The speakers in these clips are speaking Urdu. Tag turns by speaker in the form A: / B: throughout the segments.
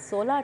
A: 16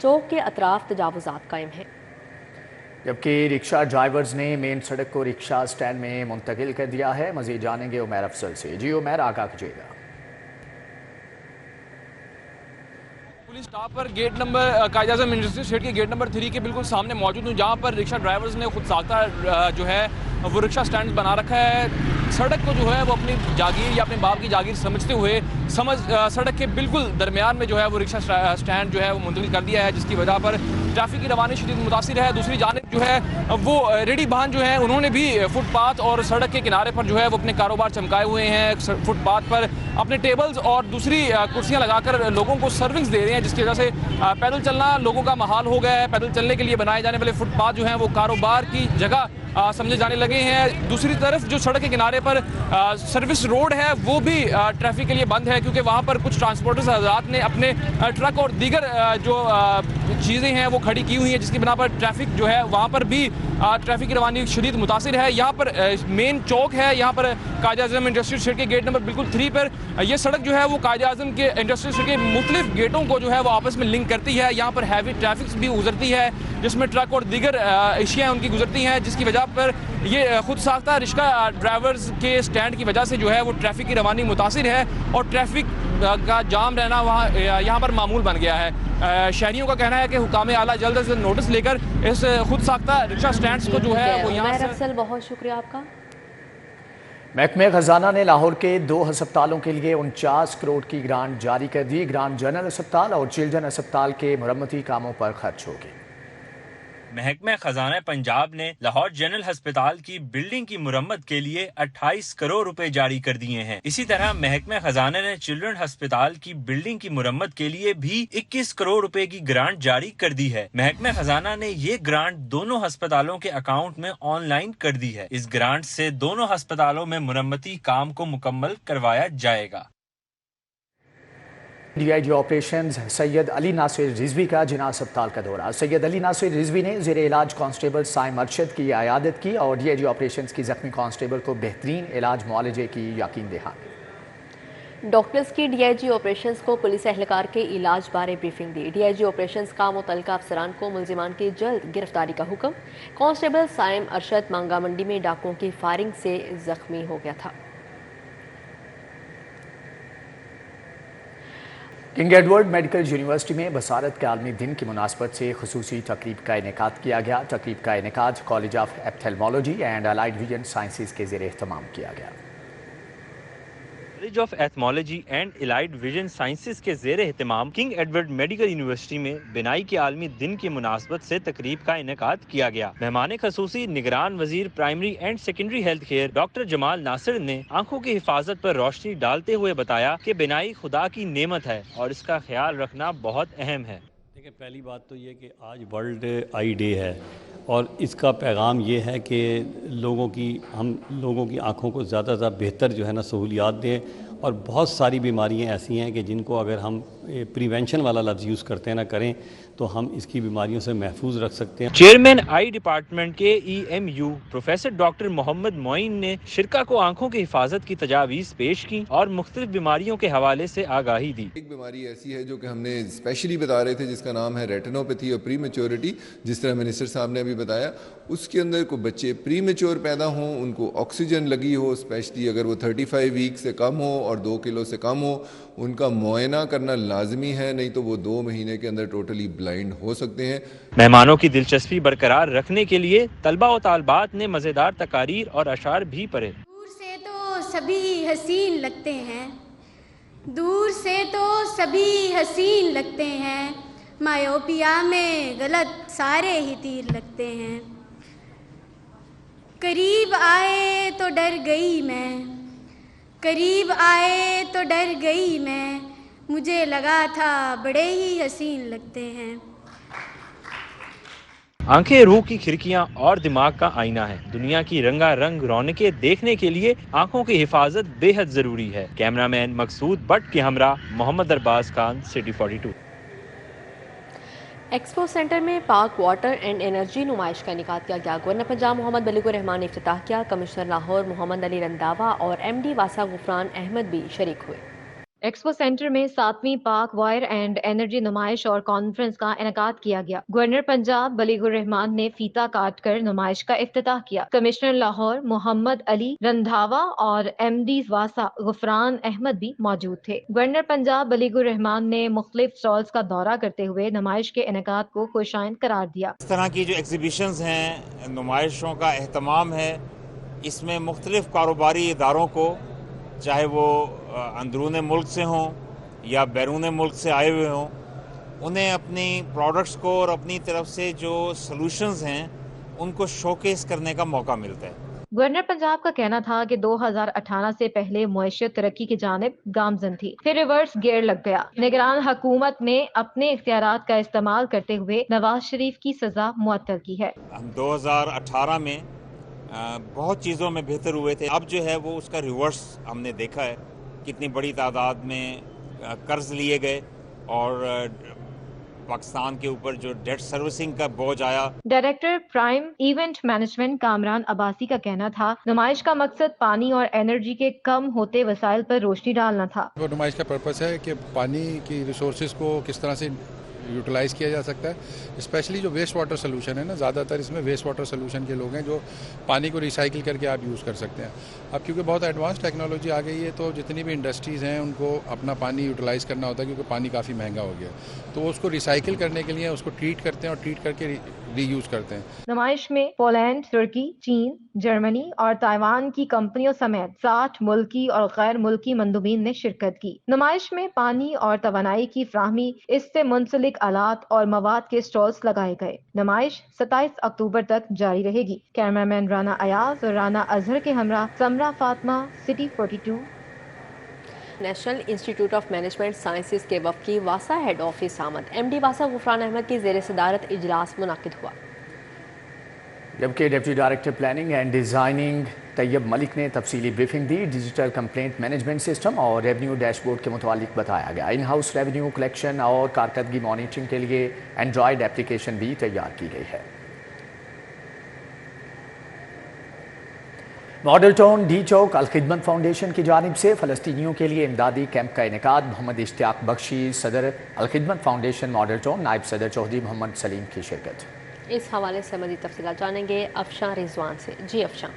A: چوک کے اطراف تجاوزات قائم ہیں،
B: جبکہ رکشہ ڈرائیورز نے مین سڑک کو رکشہ سٹینڈ میں منتقل کر دیا ہے۔ مزید جانیں گے عمیر افضل سے۔ جی عمیر، آگاہ کیجیے گا۔
C: پولیس اسٹاپ پر gate number Quaid Azam industrial estate کے گیٹ نمبر 3 کے بالکل سامنے موجود ہوں، جہاں پر رکشہ ڈرائیورز نے خود ساختہ جو ہے وہ رکشہ سٹینڈ بنا رکھا ہے۔ سڑک کو جو ہے وہ اپنی جاگیر یا اپنے باپ کی جاگیر سمجھتے ہوئے سڑک کے بالکل درمیان میں جو ہے وہ رکشہ سٹینڈ جو ہے وہ منتقل کر دیا ہے، جس کی وجہ پر ٹریفک کی روانی شدید متاثر ہے۔ دوسری جانب جو ہے وہ ریڈی بہن جو ہے انہوں نے بھی فٹ پاتھ اور سڑک کے کنارے پر جو ہے وہ اپنے کاروبار چمکائے ہوئے ہیں، فٹ پاتھ پر اپنے ٹیبلز اور دوسری کرسیاں لگا کر لوگوں کو سروس دے رہے ہیں، جس کی وجہ سے پیدل چلنا لوگوں کا محال ہو گیا ہے۔ پیدل چلنے کے لیے بنائے جانے والے فٹ پاتھ جو ہیں وہ کاروبار کی جگہ سمجھے جانے لگے ہیں۔ دوسری طرف جو سڑک کے کنارے پر سروس روڈ ہے وہ بھی ٹریفک کے لیے بند ہے، کیونکہ وہاں پر کچھ ٹرانسپورٹرز حضرات نے اپنے ٹرک اور دیگر جو چیزیں ہیں وہ کھڑی کی ہوئی ہیں، جس کی بنا پر ٹریفک جو ہے وہاں پر بھی ٹریفک کی روانی شدید متاثر ہے۔ یہاں پر مین چوک ہے، یہاں پر قائد اعظم انڈسٹریل اسٹیٹ کے گیٹ نمبر بالکل 3 پر یہ سڑک جو ہے وہ قائد اعظم کے انڈسٹریل اسٹیٹ کے مختلف گیٹوں کو جو ہے وہ آپس میں لنک کرتی ہے۔ یہاں پر ہیوی ٹریفک بھی گزرتی ہے، جس میں ٹرک اور دیگر اشیاء ان کی گزرتی ہیں، جس کی وجہ پر یہ خود ساختہ رکشہ ڈرائیورز کے سٹینڈ کی وجہ سے جو ہے وہ ٹریفک کی روانی متاثر ہے اور ٹریفک کا جام رہنا یہاں پر معمول بن گیا ہے۔ شہریوں کا کہنا ہے کہ حکام اعلیٰ جلد از جلد نوٹس لے کر اس خود ساختہ رکشہ سٹینڈز کو جو ہے وہ یہاں سے...
A: بہت شکریہ آپ کا۔
B: محکمہ خزانہ نے لاہور کے 2 ہسپتالوں کے لیے 49 کروڑ کی گرانٹ جاری کر دی۔ گرانٹ جنرل اسپتال اور چلڈرن اسپتال کے مرمتی کاموں پر خرچ ہوگی۔
D: محکمہ خزانہ پنجاب نے لاہور جنرل ہسپتال کی بلڈنگ کی مرمت کے لیے 28 کروڑ روپے جاری کر دیے ہیں۔ اسی طرح محکمہ خزانہ نے چلڈرن ہسپتال کی بلڈنگ کی مرمت کے لیے بھی 21 کروڑ روپے کی گرانٹ جاری کر دی ہے۔ محکمہ خزانہ نے یہ گرانٹ دونوں ہسپتالوں کے اکاؤنٹ میں آن لائن کر دی ہے۔ اس گرانٹ سے دونوں ہسپتالوں میں مرمتی کام کو مکمل کروایا جائے گا۔
B: ڈی آئی جی آپریشنز سید علی ناصر رضوی کا جناح اسپتال کا دورہ۔ سید علی ناصر رضوی نے زیر علاج کانسٹیبل سائم ارشد کی عیادت کی اور ڈی آئی جی آپریشنز کی زخمی کانسٹیبل کو بہترین علاج معالجے کی یقین دہانی۔
A: ڈاکٹرز کی ڈی آئی جی آپریشنز کو پولیس اہلکار کے علاج بارے بریفنگ دی۔ ڈی آئی جی آپریشنز کا متعلقہ افسران کو ملزمان کی جلد گرفتاری کا حکم۔ کانسٹیبل سائم ارشد مانگا منڈی میں ڈاکوؤں کی فائرنگ سے زخمی ہو گیا تھا۔
B: کنگ ایڈورڈ میڈیکل یونیورسٹی میں بصارت کے عالمی دن کی مناسبت سے خصوصی تقریب کا انعقاد کیا گیا۔ تقریب کا انعقاد college of ophthalmology and allied vision sciences کے زیر اہتمام کیا گیا۔
D: College of ophthalmology and allied vision sciences کے زیر اہتمام کنگ ایڈورڈ میڈیکل یونیورسٹی میں بینائی کے عالمی دن کی مناسبت سے تقریب کا انعقاد کیا گیا۔ مہمان خصوصی نگران وزیر primary and secondary health care doctor Jamal Nasir نے آنکھوں کی حفاظت پر روشنی ڈالتے ہوئے بتایا کہ بینائی خدا کی نعمت ہے اور اس کا خیال رکھنا بہت اہم ہے۔
E: دیکھیں، پہلی بات تو یہ کہ آج ورلڈ آئی ڈے ہے اور اس کا پیغام یہ ہے کہ ہم لوگوں کی آنکھوں کو زیادہ سے زیادہ بہتر جو ہے نا سہولیات دیں، اور بہت ساری بیماریاں ایسی ہیں کہ جن کو اگر ہم پریونشن والا لفظ یوز کرتے نہ کریں تو ہم اس کی بیماریوں سے محفوظ رکھ سکتے ہیں۔
D: Chairman eye department K E M U professor doctor Muhammad Moeen نے شرکا کو آنکھوں کی حفاظت کی تجاویز پیش کی اور مختلف بیماریوں کے حوالے سے آگاہی دی۔
F: ایک بیماری ایسی ہے جو کہ ہم نے اسپیشلی بتا رہے تھے، جس کا نام ہے ریٹینوپیتھی اور پری میچورٹی، جس طرح منسٹر صاحب نے ابھی بتایا۔ اس کے اندر کو بچے پری میچور پیدا ہوں، ان کو آکسیجن لگی ہو، اسپیشلی اگر وہ 35 ویک سے کم ہو اور 2 کلو سے کم ہو، ان کا معائنہ کرنا لازمی ہے، نہیں تو وہ 2 مہینے کے اندر ٹوٹلی بلائنڈ ہو سکتے ہیں۔
D: مہمانوں کی دلچسپی برقرار رکھنے کے لیے طلبہ و طالبات نے مزیدار تقاریر اور اشعار بھی پڑھے۔
G: دور سے تو سبھی حسین لگتے ہیں، دور سے تو سبھی حسین لگتے ہیں، مایوپیا میں غلط سارے ہی تیر لگتے ہیں۔ قریب آئے تو ڈر گئی میں، قریب آئے تو ڈر گئی میں، مجھے لگا تھا بڑے ہی حسین لگتے ہیں۔
D: آنکھیں روح کی کھڑکیاں اور دماغ کا آئینہ ہے۔ دنیا کی رنگا رنگ رونقیں دیکھنے کے لیے آنکھوں کی حفاظت بے حد ضروری ہے۔ کیمرہ مین مقصود بٹ کے ہمراہ Muhammad Arbaz Khan, city 42۔
A: Expo centre میں پاک واٹر اینڈ انرجی نمائش کا انعقاد کیا گیا۔ گورنر پنجاب محمد بلیغ الرحمان نے افتتاح کیا۔ کمشنر لاہور محمد علی رنداوا اور ایم ڈی واسا غفران احمد بھی شریک ہوئے۔
H: ایکسپو سینٹر میں 7ویں پاک وائر اینڈ انرجی نمائش اور کانفرنس کا انعقاد کیا گیا۔ گورنر پنجاب بلیغ الرحمان نے فیتا کاٹ کر نمائش کا افتتاح کیا۔ کمشنر لاہور محمد علی رندھاوا اور ایم ڈی واسا غفران احمد بھی موجود تھے۔ گورنر پنجاب بلیغ الرحمان نے مختلف اسٹالز کا دورہ کرتے ہوئے نمائش کے انعقاد کو خوشائند قرار دیا۔
I: اس طرح کی جو ایگزیبیشنز ہیں، نمائشوں کا اہتمام ہے، اس میں مختلف کاروباری اداروں کو، چاہے وہ اندرون ملک سے ہوں یا بیرون ملک سے آئے ہوئے ہوں، انہیں اپنی پروڈکٹس کو اور اپنی طرف سے جو سلوشنز ہیں ان کو شوکیس کرنے کا موقع ملتا ہے۔
H: گورنر پنجاب کا کہنا تھا کہ 2018 سے پہلے معیشت ترقی کی جانب گامزن تھی، پھر ریورس گیئر لگ گیا۔ نگران حکومت نے اپنے اختیارات کا استعمال کرتے ہوئے نواز شریف کی سزا معطل کی ہے۔
I: ہم 2018 میں بہت چیزوں میں بہتر ہوئے تھے، اب جو ہے وہ اس کا ریورس ہم نے دیکھا ہے، کتنی بڑی تعداد میں قرض لیے گئے اور پاکستان کے اوپر جو ڈیٹ سروسنگ کا بوجھ آیا۔
H: Director prime event management Kamran Abbasi کا کہنا تھا نمائش کا مقصد پانی اور انرجی کے کم ہوتے وسائل پر روشنی ڈالنا تھا۔
J: وہ نمائش کا پرپس ہے کہ پانی کی ریسورسز کو کس طرح سے یوٹیلائز کیا جا سکتا ہے، اسپیشلی جو ویسٹ واٹر سلوشن ہے نا، زیادہ تر اس میں ویسٹ واٹر سلوشن کے لوگ ہیں جو پانی کو ریسائیکل کر کے آپ یوز کر سکتے ہیں۔ اب کیونکہ بہت ایڈوانس ٹیکنالوجی آ گئی ہے تو جتنی بھی انڈسٹریز ہیں ان کو اپنا پانی یوٹیلائز کرنا ہوتا ہے، کیونکہ پانی کافی مہنگا ہو گیا، تو وہ اس کو ریسائیکل کرنے کے لیے اس کو ٹریٹ کرتے ہیں اور ٹریٹ کر کے ری یوز کرتے ہیں۔
H: نمائش میں پولینڈ، ترکی، چین، جرمنی اور تائیوان کی کمپنیوں سمیت 60 ملکی اور غیر ملکی مندوبین نے شرکت کی۔ نمائش میں پانی اور توانائی کی فراہمی، اس سے منسلک آلات اور مواد کے اسٹالز لگائے گئے۔ نمائش 27 اکتوبر تک جاری رہے گی۔ کیمرامین رانا ایاز اور رانا اظہر کے ہمراہ Samra Fatima, city 42۔
A: National institute of management sciences کے وفد کی واسا ہیڈ آفس آمد۔ ایم ڈی واسا غفران احمد کی زیر صدارت اجلاس منعقد ہوا،
B: جبکہ deputy director planning and designing Tayyab Malik نے تفصیلی بریفنگ دی۔ ڈیجیٹل کمپلینٹ مینجمنٹ سسٹم اور ریونیو ڈیش بورڈ کے متعلق بتایا گیا۔ ان ہاؤس ریونیو کلیکشن اور کارکردگی مانیٹرنگ کے لیے اینڈرائڈ اپلیکیشن بھی تیار کی گئی ہے۔ ماڈل ٹاؤن ڈی چوک الخدمت فاؤنڈیشن کی جانب سے فلسطینیوں کے لیے امدادی کیمپ کا انعقاد۔ محمد اشتیاق بخشی صدر الخدمت فاؤنڈیشن ماڈل ٹاؤن، نائب صدر چودھری محمد سلیم کی شرکت۔
A: اس حوالے سے مزید تفصیلات جانیں گے افشاں رضوان سے۔ جی افشاں۔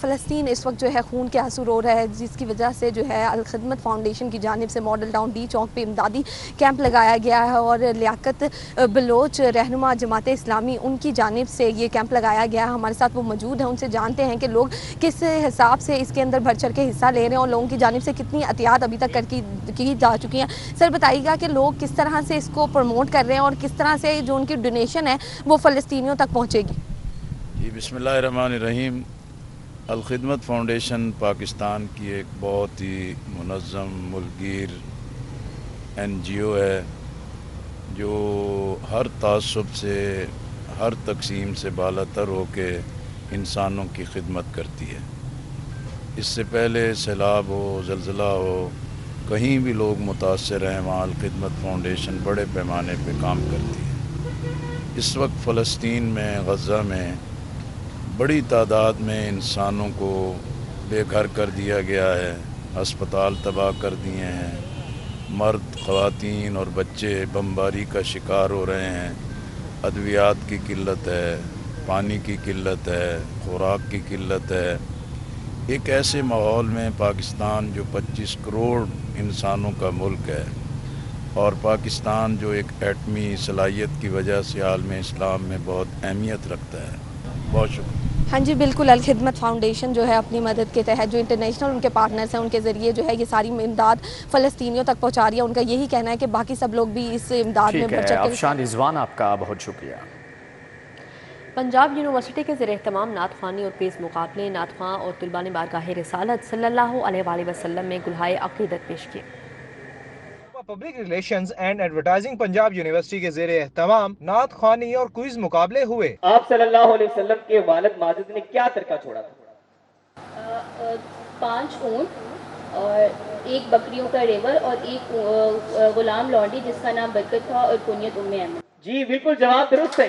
K: فلسطین اس وقت جو ہے خون کے آنسو رو رہا ہے، جس کی وجہ سے جو ہے الخدمت فاؤنڈیشن کی جانب سے ماڈل ٹاؤن ڈی چوک پہ امدادی کیمپ لگایا گیا ہے اور لیاقت بلوچ رہنما جماعت اسلامی ان کی جانب سے یہ کیمپ لگایا گیا ہے۔ ہمارے ساتھ وہ موجود ہیں، ان سے جانتے ہیں کہ لوگ کس حساب سے اس کے اندر بڑھ چڑھ کے حصہ لے رہے ہیں اور لوگوں کی جانب سے کتنی احتیاط ابھی تک کی جا چکی ہیں۔ سر بتائیے گا کہ لوگ کس طرح سے اس کو پروموٹ کر رہے ہیں اور کس طرح سے جو ان کی ڈونیشن ہے وہ فلسطینیوں تک پہنچے گی؟
L: جی بسم اللہ الرحمن الرحیم۔ الخدمت فاؤنڈیشن پاکستان کی ایک بہت ہی منظم ملک گیر این جی او ہے جو ہر تعصب سے، ہر تقسیم سے بالا تر ہو کے انسانوں کی خدمت کرتی ہے۔ اس سے پہلے سیلاب ہو، زلزلہ ہو، کہیں بھی لوگ متاثر ہیں، وہاں الخدمت فاؤنڈیشن بڑے پیمانے پہ کام کرتی ہے۔ اس وقت فلسطین میں، غزہ میں بڑی تعداد میں انسانوں کو بے گھر کر دیا گیا ہے، ہسپتال تباہ کر دیے ہیں، مرد، خواتین اور بچے بمباری کا شکار ہو رہے ہیں، ادویات کی قلت ہے، پانی کی قلت ہے، خوراک کی قلت ہے۔ ایک ایسے ماحول میں پاکستان جو 25 کروڑ انسانوں کا ملک ہے اور پاکستان جو ایک ایٹمی صلاحیت کی وجہ سے عالم اسلام میں بہت اہمیت رکھتا ہے۔ بہت شکریہ۔
K: ہاں جی بالکل، الخدمت فاؤنڈیشن جو ہے اپنی مدد کے تحت جو انٹرنیشنل ان کے پارٹنرز ہیں ان کے ذریعے جو ہے یہ ساری امداد فلسطینیوں تک پہنچا رہی ہے۔ ان کا یہی کہنا ہے کہ باقی سب لوگ بھی اس امداد میں بڑھ چڑھ کے۔
B: افشاں رضوان آپ کا بہت شکریہ۔
A: پنجاب یونیورسٹی کے زیر اہتمام نعت خوانی اور پیز مقابلے، نعت خواں اور طلباء نے بارگاہ رسالت صلی اللہ علیہ وآلہ وسلم میں گلہائے عقیدت پیش کیے۔
M: Public relations and advertising Punjab university کے زیر اہتمام نعت خوانی اور کوئز مقابلے ہوئے۔
N: آپ صلی اللہ علیہ وسلم کے والد ماجد نے کیا ترکہ چھوڑا تھا؟ 5 اونٹ اور 1 بکریوں کا ریور اور 1 غلام لونڈی جس کا نام برکت تھا اور کنیت ام ایمن۔ جی بالکل، جواب درست ہے۔